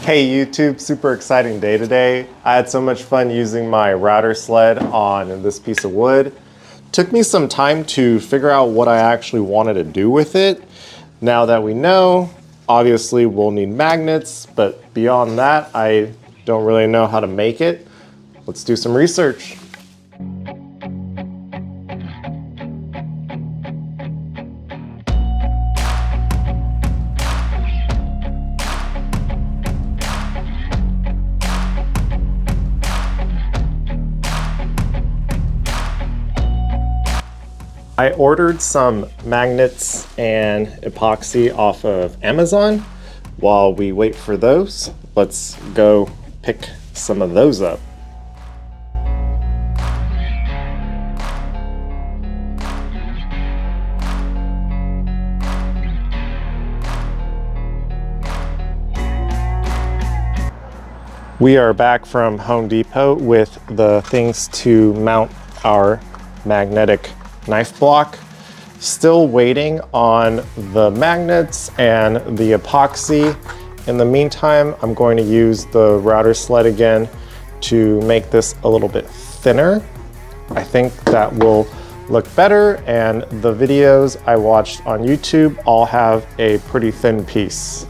Hey YouTube, super exciting day today. I had so much fun using my router sled on this piece of wood. Took me some time to figure out what I actually wanted to do with it. Now that we know, obviously we'll need magnets, but beyond that, I don't really know how to make it. Let's do some research. I ordered some magnets and epoxy off of Amazon. While we wait for those, let's go pick some of those up. We are back from Home Depot with the things to mount our magnetic knife block. Still waiting on the magnets and the epoxy. In the meantime, I'm going to use the router sled again to make this a little bit thinner. I think that will look better, and the videos I watched on YouTube all have a pretty thin piece.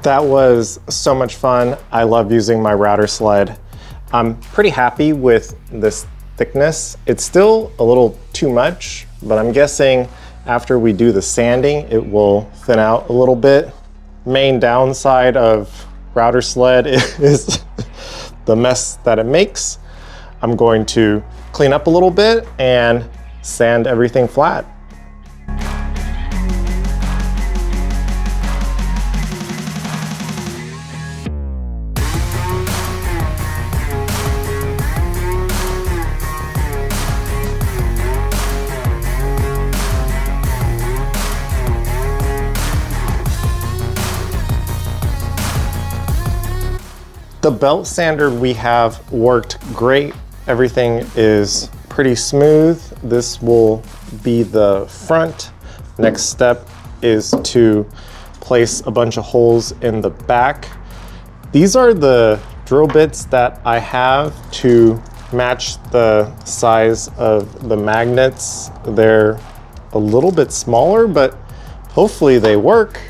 That was so much fun. I love using my router sled. I'm pretty happy with this thickness. It's still a little too much, but I'm guessing after we do the sanding, it will thin out a little bit. Main downside of router sled is the mess that it makes. I'm going to clean up a little bit and sand everything flat. The belt sander we have worked great. Everything is pretty smooth. This will be the front. Next step is to place a bunch of holes in the back. These are the drill bits that I have to match the size of the magnets. They're a little bit smaller, but hopefully they work.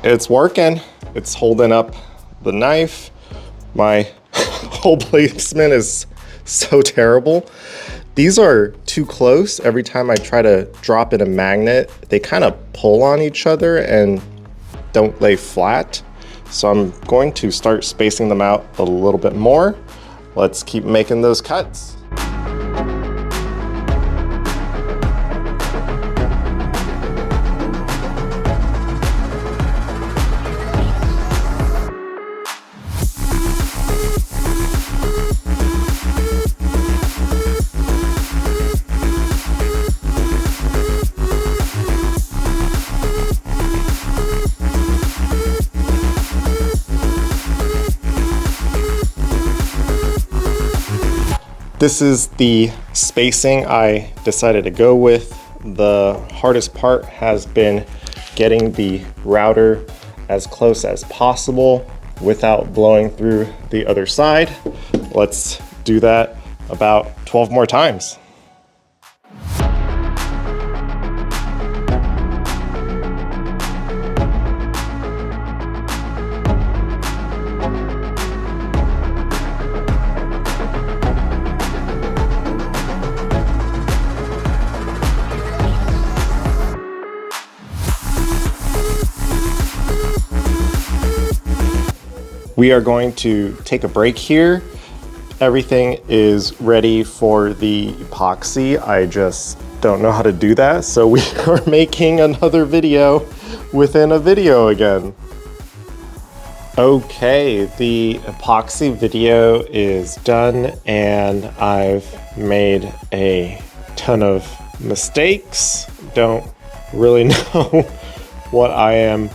It's working. It's holding up the knife. My hole placement is so terrible. These are too close. Every time I try to drop in a magnet, they kind of pull on each other and don't lay flat. So I'm going to start spacing them out a little bit more. Let's keep making those cuts. This is the spacing I decided to go with. The hardest part has been getting the router as close as possible without blowing through the other side. Let's do that about 12 more times. We are going to take a break here. Everything is ready for the epoxy. I just don't know how to do that, so we are making another video within a video again. Okay, the epoxy video is done and I've made a ton of mistakes. Don't really know what I am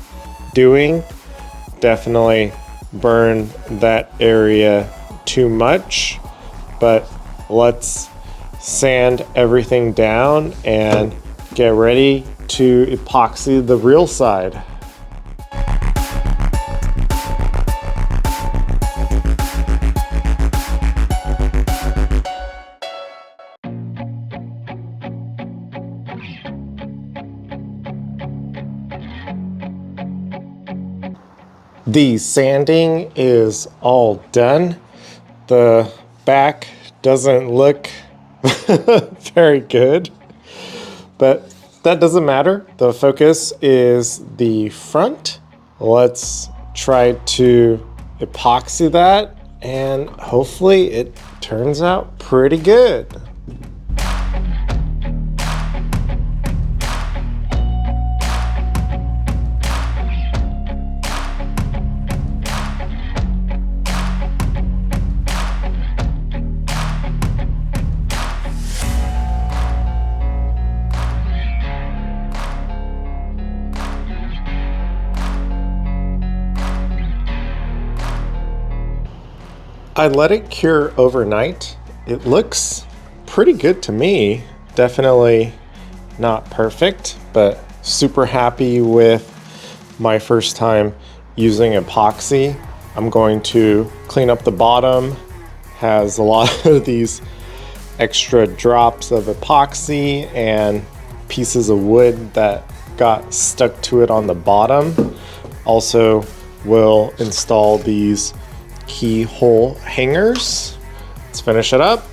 doing. Definitely burned that area too much, but let's sand everything down and get ready to epoxy the real side. The sanding is all done. The back doesn't look very good, but that doesn't matter. The focus is the front. Let's try to epoxy that and hopefully it turns out pretty good. I let it cure overnight. It looks pretty good to me. Definitely not perfect, but super happy with my first time using epoxy. I'm going to clean up the bottom. Has a lot of these extra drops of epoxy and pieces of wood that got stuck to it on the bottom. Also will install these keyhole hangers. Let's finish it up.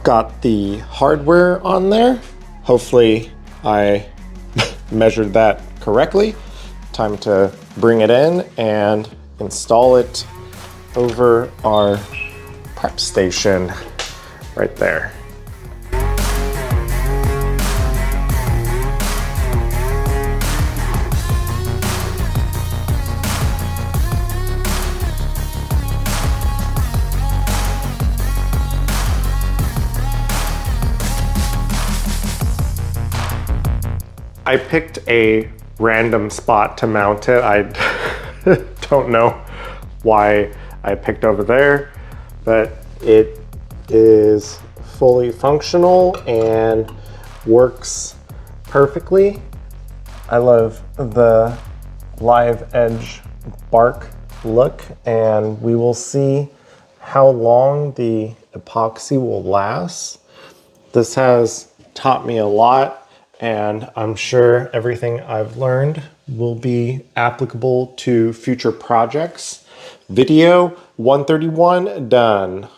Got the hardware on there. Hopefully I measured that correctly. Time to bring it in and install it over our prep station right there. I picked a random spot to mount it. I don't know why I picked over there, but it is fully functional and works perfectly. I love the live edge bark look, and we will see how long the epoxy will last. This has taught me a lot, and I'm sure everything I've learned will be applicable to future projects. Video 131 done.